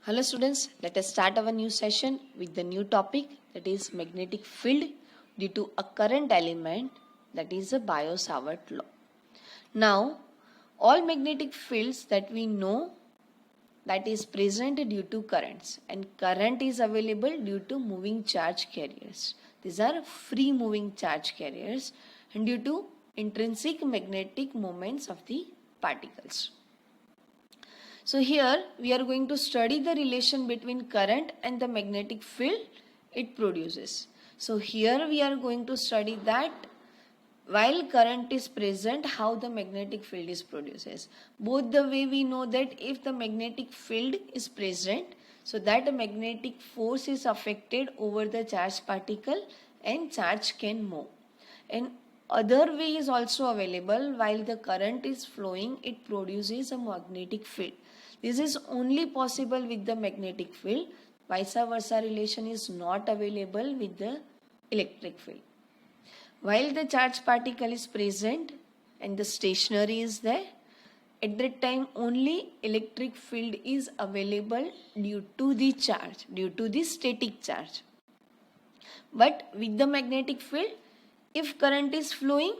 Hello students, let us start our new session with the new topic, that is magnetic field due to a current element, that is a Biot-Savart law. Now, all magnetic fields that we know that is present due to currents, and current is available due to moving charge carriers. These are free moving charge carriers and due to intrinsic magnetic moments of the particles. So here we are going to study the relation between current and the magnetic field it produces. So here we are going to study that while current is present, how the magnetic field is produces. Both the way we know that if the magnetic field is present, so that magnetic force is affected over the charged particle and charge can move. And other way is also available. While the current is flowing, it produces a magnetic field. This is only possible with the magnetic field. Vice versa relation is not available with the electric field. While the charged particle is present and the stationary is there, at that time only electric field is available due to the charge, due to the static charge. But with the magnetic field, if current is flowing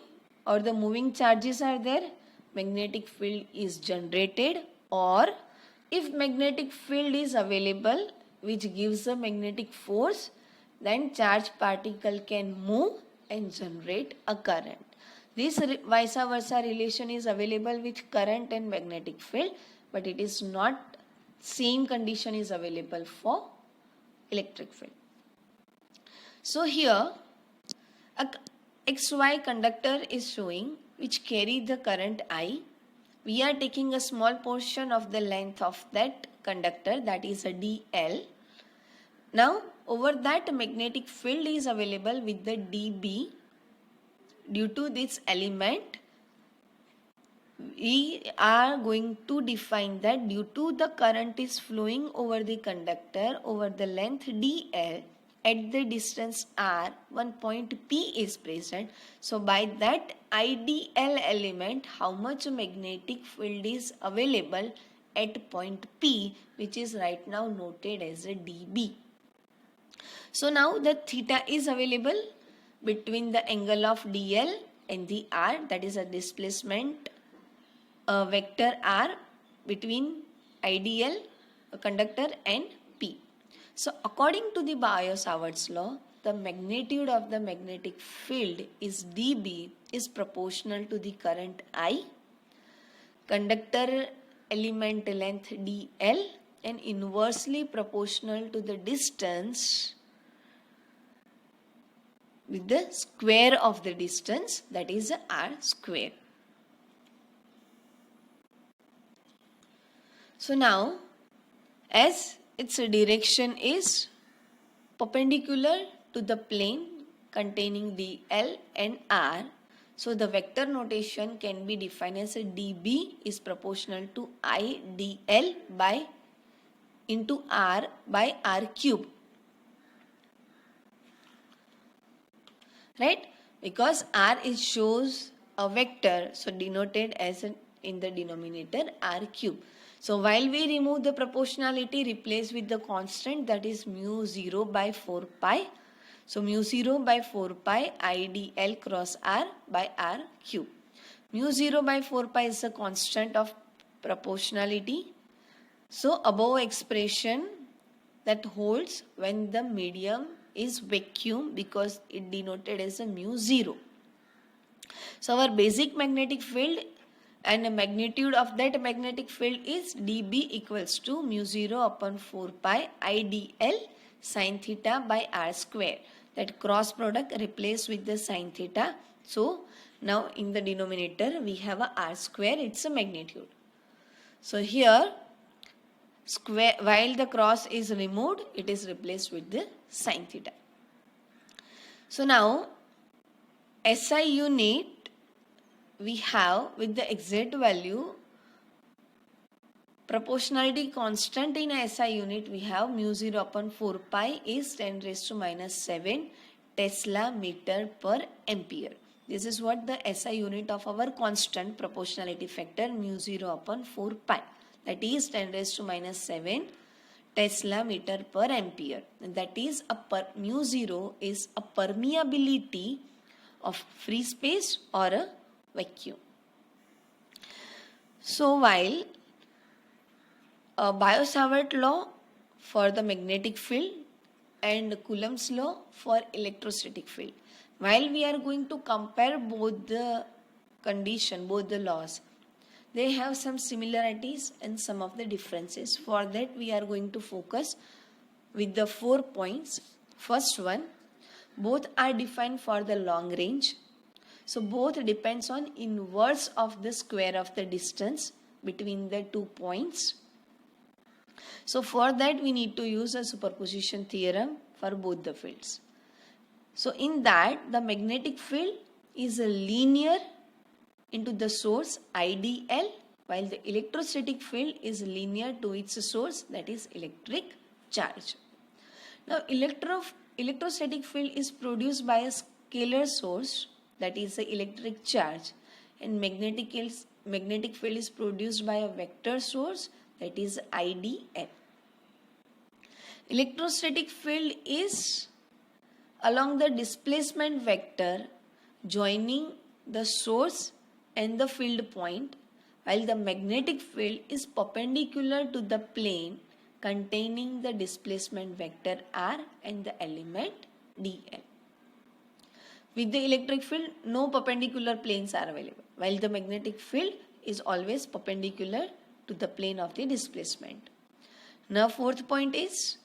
or the moving charges are there, magnetic field is generated, or if magnetic field is available which gives a magnetic force, then charged particle can move and generate a current. This vice versa relation is available with current and magnetic field, but it is not same condition is available for electric field. So here a XY conductor is showing which carry the current I. We are taking a small portion of the length of that conductor, that is a dl. Now over that magnetic field is available with the dB. Due to this element, we are going to define that due to the current is flowing over the conductor over the length dl, at the distance r, one point P is present. So by that IDL element, how much magnetic field is available at point P, which is right now noted as a dB. So now the theta is available between the angle of dl and the r, that is a displacement vector r between IDL conductor and P. So according to the Biot-Savart's law, the magnitude of the magnetic field is dB is proportional to the current I, conductor element length dl, and inversely proportional to the distance with the square of the distance, that is r square. So now, as its direction is perpendicular to the plane containing dl and r, so the vector notation can be defined as a dB is proportional to I dl by into r by r cube. Right? Because r is shows a vector, so denoted as in the denominator r cube. So while we remove the proportionality, replace with the constant, that is mu 0 by 4 pi. So mu 0 by 4 pi IDL cross r by r cube. Mu 0 by 4 pi is a constant of proportionality. So above expression that holds when the medium is vacuum, because it denoted as a mu 0. So our basic magnetic field and the magnitude of that magnetic field is dB equals to mu 0 upon 4 pi IDL sin theta by r square. That cross product replaced with the sin theta. So now in the denominator we have a r square, it's a magnitude. So here square, while the cross is removed, it is replaced with the sin theta. So now SI unit we have with the exact value, proportionality constant in SI unit we have mu 0 upon 4 pi is 10 raised to minus 7 Tesla meter per ampere. This is what the SI unit of our constant proportionality factor mu 0 upon 4 pi, that is 10 raised to minus 7 Tesla meter per ampere. And that is mu 0 is a permeability of free space or a vacuum. So while Biot-Savart law for the magnetic field and Coulomb's law for electrostatic field. While we are going to compare both the both the laws, they have some similarities and some of the differences. For that, we are going to focus with the 4 points. First one, both are defined for the long range. So both depends on inverse of the square of the distance between the 2 points. So for that, we need to use a superposition theorem for both the fields. So in that, the magnetic field is a linear into the source IDL, while the electrostatic field is linear to its source, that is electric charge. Now electrostatic field is produced by a scalar source, that is the electric charge, and magnetic field is produced by a vector source, that is IDL. Electrostatic field is along the displacement vector joining the source and the field point, while the magnetic field is perpendicular to the plane containing the displacement vector R and the element dl. With the electric field, no perpendicular planes are available, while the magnetic field is always perpendicular to the plane of the displacement. Now, fourth point is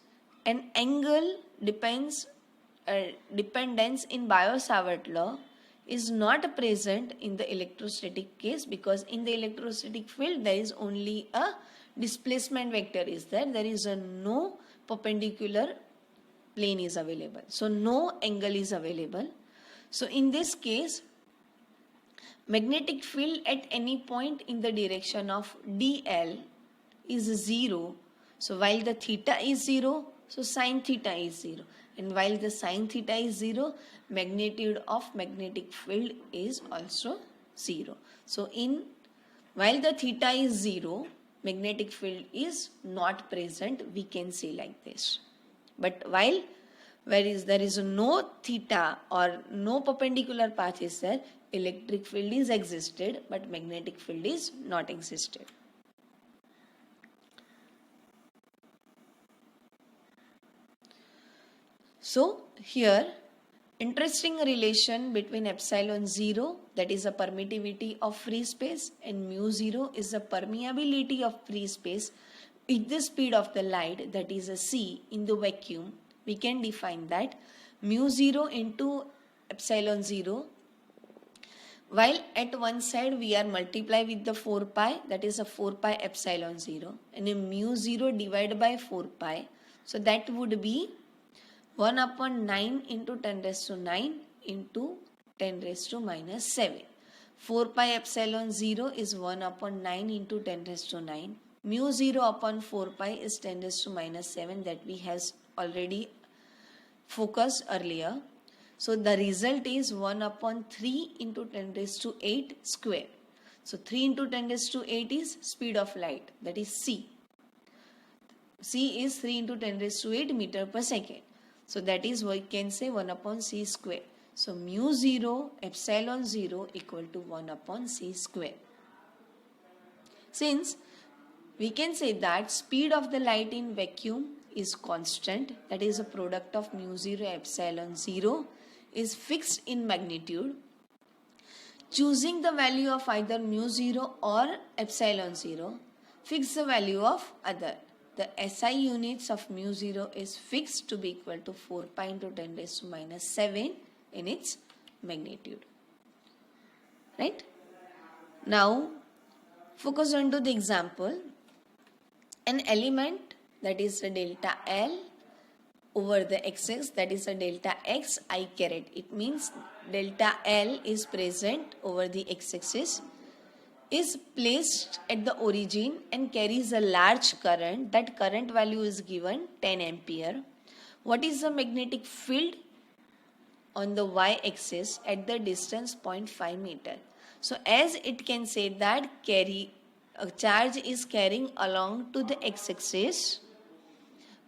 an angle dependence in Biot-Savart law is not present in the electrostatic case, because in the electrostatic field there is only a displacement vector is there. There is no perpendicular plane is available. So no angle is available. So in this case, magnetic field at any point in the direction of dl is 0. So while the theta is 0, so sine theta is 0. And while the sine theta is 0, magnitude of magnetic field is also 0. So while the theta is 0, magnetic field is not present, we can say like this. But while there is no theta or no perpendicular path is there, electric field is existed, but magnetic field is not existed. So here, interesting relation between epsilon 0, that is a permittivity of free space, and mu 0 is the permeability of free space with the speed of the light, that is a c in the vacuum. We can define that mu 0 into epsilon 0, while at one side we are multiply with the 4 pi, that is a 4 pi epsilon 0, and a mu 0 divided by 4 pi, so that would be 1 upon 9 into 10 raised to 9 into 10 raised to minus 7. 4 pi epsilon 0 is 1 upon 9 into 10 raised to 9. Mu 0 upon 4 pi is 10 raised to minus 7, that we have already focused earlier. So the result is 1 upon 3 into 10 raised to 8 square. So 3 into 10 raised to 8 is speed of light, that is c. c is 3 into 10 raised to 8 meter per second. So that is we can say 1 upon c square. So mu 0 epsilon 0 equal to 1 upon c square. Since we can say that speed of the light in vacuum is constant, that is a product of mu 0 epsilon 0 is fixed in magnitude. Choosing the value of either mu 0 or epsilon 0, fix the value of other. The SI units of mu 0 is fixed to be equal to 4 pi into 10 raised to minus 7 in its magnitude. Right? Now, focus on to the example. An element, that is a delta L over the x-axis, that is a delta x I caret. It means delta L is present over the x-axis, is placed at the origin and carries a large current. That current value is given 10 ampere. What is the magnetic field on the y-axis at the distance 0.5 meter? So as it can say that a charge is carrying along to the x-axis,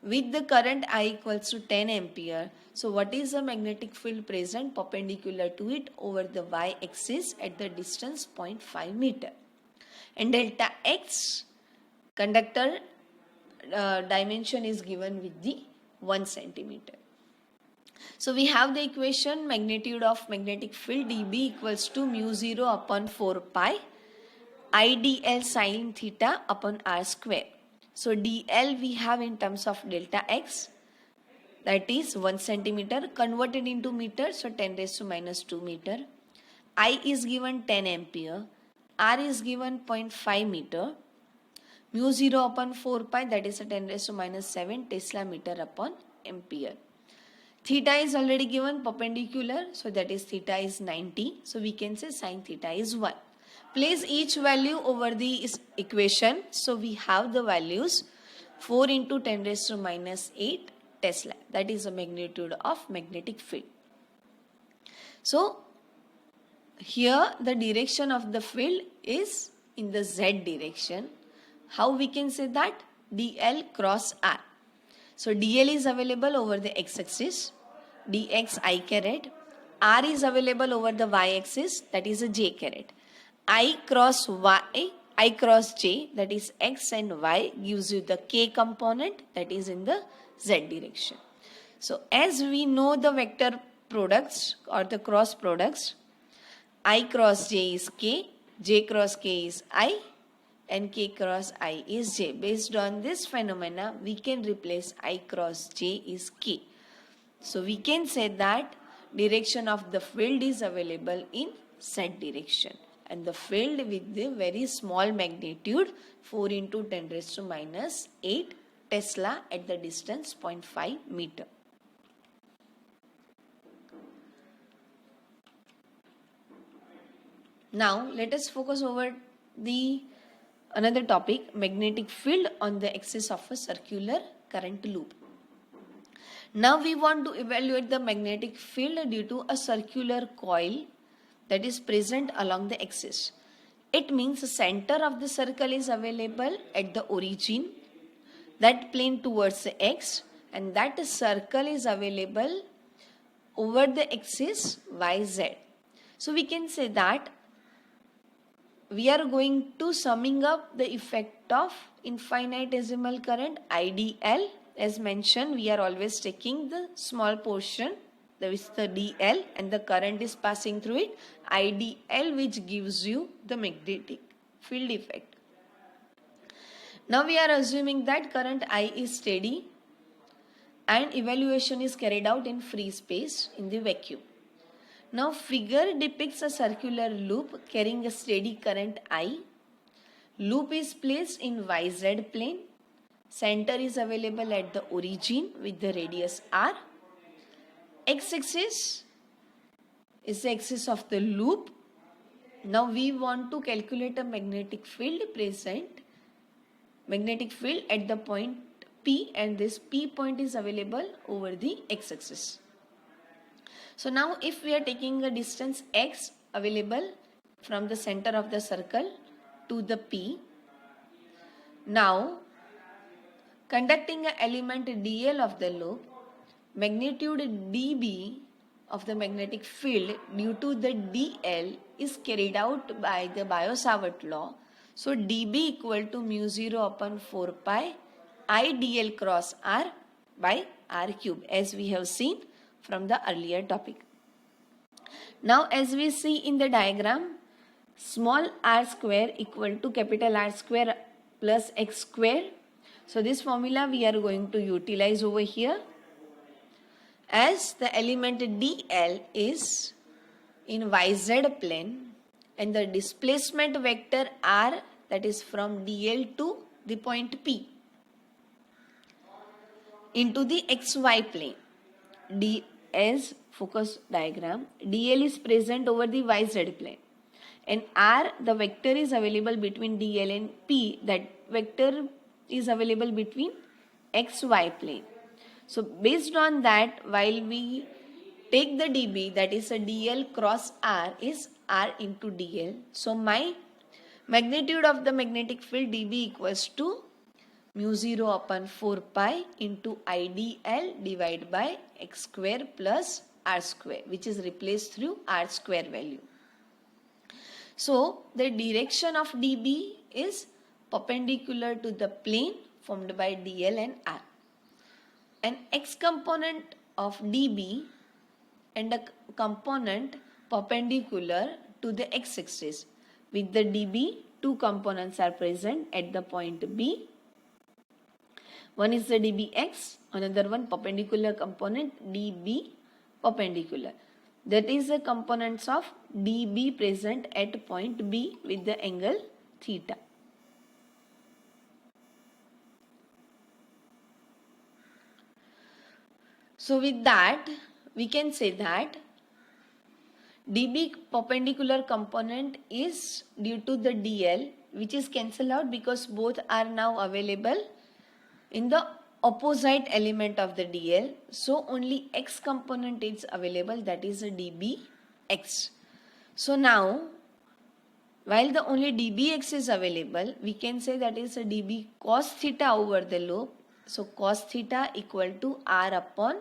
with the current I equals to 10 ampere. So what is the magnetic field present perpendicular to it over the y-axis at the distance 0.5 meter? And delta x conductor dimension is given with the 1 centimeter. So we have the equation magnitude of magnetic field dB equals to mu 0 upon 4 pi IDL sin theta upon r square. So dl we have in terms of delta x, that is 1 centimeter converted into meter, so 10 raised to minus 2 meter. I is given 10 ampere, r is given 0.5 meter, mu 0 upon 4 pi, that is a 10 raised to minus 7 Tesla meter upon ampere. Theta is already given perpendicular, so that is theta is 90, so we can say sin theta is 1. Place each value over the equation, so we have the values 4 into 10 raised to minus 8 Tesla, that is the magnitude of magnetic field. So here the direction of the field is in the z direction. How we can say that? dl cross r. So dl is available over the x-axis, dx I caret, r is available over the y-axis, that is a j caret. I cross y, I cross j, that is x and y, gives you the k component, that is in the z direction. So as we know the vector products or the cross products, I cross j is k, j cross k is I, and k cross I is j. Based on this phenomena, we can replace I cross j is k. So we can say that direction of the field is available in z direction, and the field with the very small magnitude 4 into 10 raised to minus 8 Tesla at the distance 0.5 meter. Now let us focus over the another topic, magnetic field on the axis of a circular current loop. Now we want to evaluate the magnetic field due to a circular coil that is present along the axis. It means the center of the circle is available at the origin, that plane towards the x, and that circle is available over the axis yz. So we can say that we are going to summing up the effect of infinitesimal current IDL. As mentioned, we are always taking the small portion, that is the DL, and the current is passing through it, IDL, which gives you the magnetic field effect. Now we are assuming that current I is steady and evaluation is carried out in free space in the vacuum. Now figure depicts a circular loop carrying a steady current I. Loop is placed in YZ plane. Center is available at the origin with the radius R. X-axis is the axis of the loop. Now we want to calculate a magnetic field present, magnetic field at the point P, and this P point is available over the x-axis. So now if we are taking a distance x available from the center of the circle to the P, now conducting an element dl of the loop, magnitude dB of the magnetic field due to the dl is carried out by the Biot-Savart law. So dB equal to mu 0 upon 4 pi I dl cross r by r cube, as we have seen from the earlier topic. Now as we see in the diagram, small r square equal to capital R square plus x square. So this formula we are going to utilize over here, as the element dl is in yz plane and the displacement vector r, that is from dl to the point P, into the xy plane. D as focus diagram, dl is present over the yz plane, and r, the vector is available between dl and P, that vector is available between xy plane. So based on that, while we take the dB, that is a dl cross r is r into dl. So my magnitude of the magnetic field dB equals to mu 0 upon 4 pi into IDL divided by x square plus r square, which is replaced through r square value. So the direction of dB is perpendicular to the plane formed by dl and r. An x component of dB and a component perpendicular to the x-axis. With the dB, two components are present at the point B. One is the dBx, another one perpendicular component dB perpendicular. That is the components of dB present at point B with the angle theta. So with that, we can say that dB perpendicular component is due to the dl, which is cancelled out because both are now available in the opposite element of the dl. So only x component is available, that is a dBx. So now, while the only dBx is available, we can say that is a dB cos theta over the loop. So cos theta equal to r upon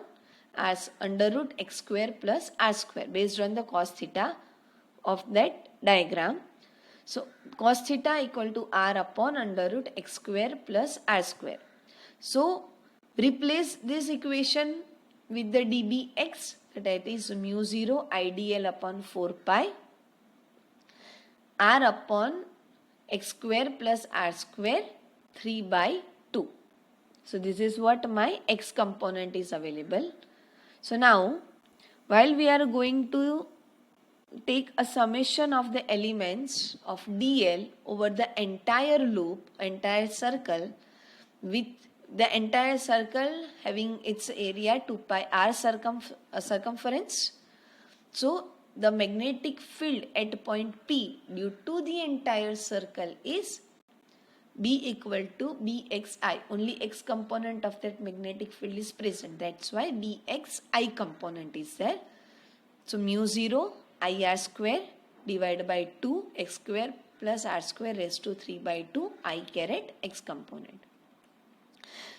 as under root x square plus r square based on the cos theta of that diagram. So cos theta equal to r upon under root x square plus r square. So replace this equation with the dBx, that is mu 0 IDL upon 4 pi r upon x square plus r square 3 by 2. So this is what my x component is available. So now, while we are going to take a summation of the elements of dl over the entire loop, entire circle, with the entire circle having its area 2 pi r circumference. So the magnetic field at point P due to the entire circle is B equal to Bxi. Only x component of that magnetic field is present. That's why Bxi component is there. So mu 0 IR square divided by 2 x square plus r square raised to 3 by 2 I caret x component.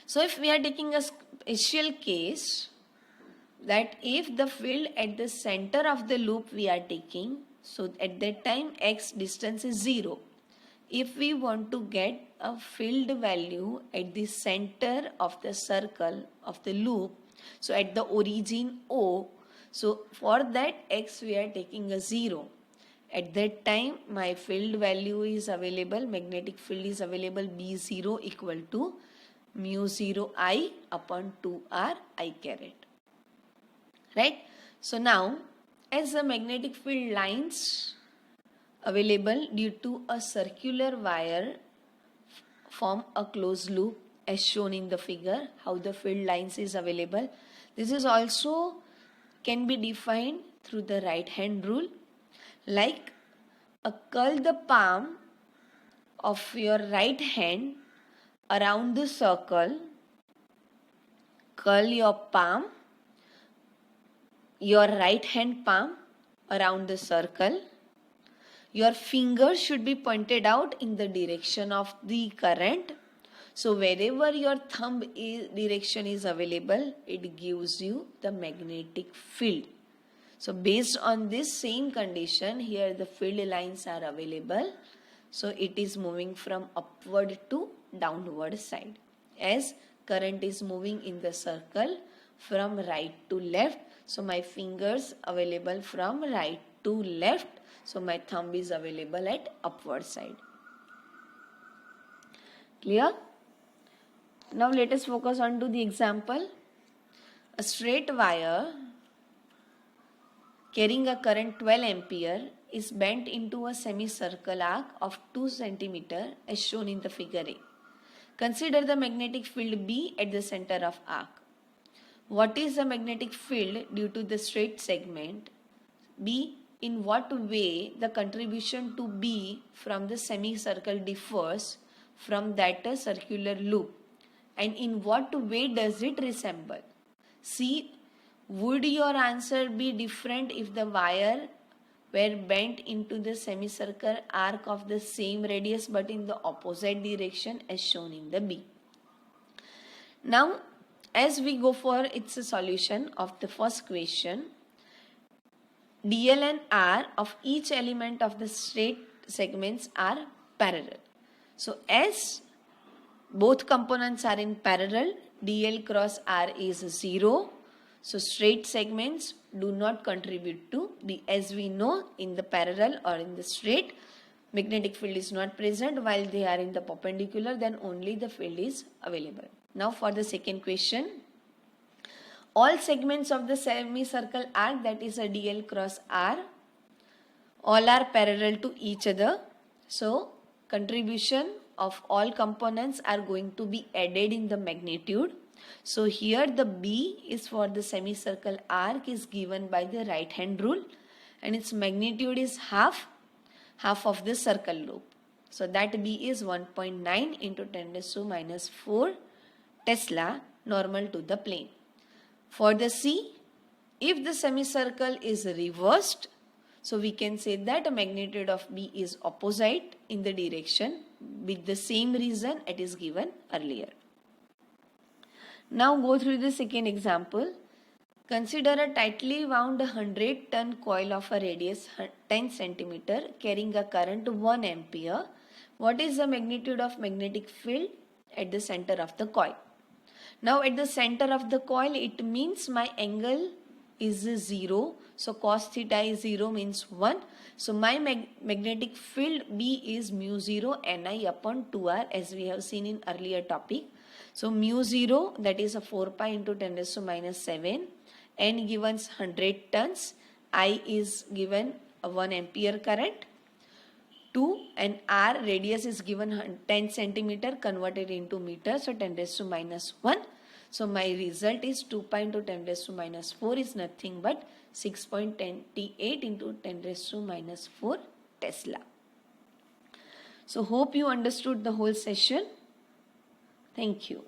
So if we are taking a special case, that if the field at the center of the loop we are taking, so at that time x distance is 0. If we want to get a field value at the center of the circle of the loop, so at the origin O, so for that x we are taking a 0. At that time my field value is available, magnetic field is available B0 equal to mu 0 I upon 2r I caret. Right? So now, as the magnetic field lines available due to a circular wire form a closed loop as shown in the figure, how the field lines is available. This is also can be defined through the right hand rule, like curl the palm of your right hand around the circle, curl your palm, your right hand palm around the circle. Your fingers should be pointed out in the direction of the current. So wherever your thumb direction is available, it gives you the magnetic field. So based on this same condition, here the field lines are available. So it is moving from upward to downward side. As current is moving in the circle from right to left, so my fingers available from right to left. So my thumb is available at upward side. Clear? Now let us focus on to the example. A straight wire carrying a current 12 ampere is bent into a semicircle arc of 2 cm as shown in the figure A. Consider the magnetic field B at the center of arc. What is the magnetic field due to the straight segment? B. In what way the contribution to B from the semicircle differs from that circular loop, and in what way does it resemble? C. Would your answer be different if the wire were bent into the semicircle arc of the same radius but in the opposite direction as shown in the B? Now, as we go for its a solution of the first question, dl and r of each element of the straight segments are parallel. So, as both components are in parallel, dl cross r is 0. So, straight segments do not contribute to the, as we know, in the parallel or in the straight, magnetic field is not present. While they are in the perpendicular, then only the field is available. Now for the second question, all segments of the semicircle arc, that is a dl cross r, all are parallel to each other. So contribution of all components are going to be added in the magnitude. So here the B is for the semicircle arc is given by the right hand rule, and its magnitude is half of the circle loop. So that B is 1.9 into 10 raised to minus 4 Tesla normal to the plane. For the C, if the semicircle is reversed, so we can say that the magnitude of B is opposite in the direction with the same reason it is given earlier. Now go through the second example. Consider a tightly wound 100-ton coil of a radius 10 cm carrying a current 1 ampere. What is the magnitude of magnetic field at the center of the coil? Now at the center of the coil, it means my angle is 0. So cos theta is 0 means 1. So my magnetic field B is mu 0 Ni upon 2R, as we have seen in earlier topic. So mu 0, that is a 4 pi into 10 raised to minus 7. N given 100 tons. I is given a 1 ampere current. 2 and R radius is given 10 centimeter converted into meter, so 10 raised to minus 1. So my result is 2 pi into 10 raised to minus 4 is nothing but 6.28 into 10 raised to minus 4 Tesla. So hope you understood the whole session. Thank you.